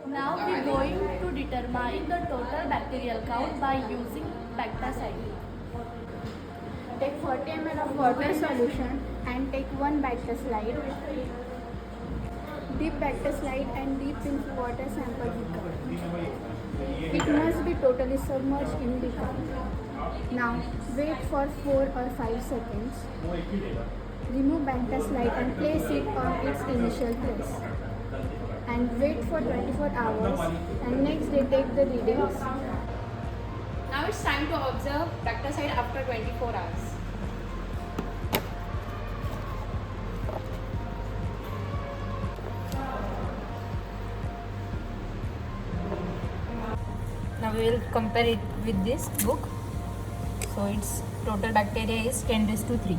Now we are going to determine the total bacterial count by using BactaSlyde. Take 40 ml of water solution and take one BactaSlyde. Dip BactaSlyde and dip in water sample beaker. It must be totally submerged in beaker. Now wait for 4 or 5 seconds. Remove BactaSlyde and place it on its initial place. And wait for 24 hours and next day take the readings. Now it's time to observe BactaSlyde after 24 hours. Now we will compare it with this book. So its total bacteria is 10 raised to 3.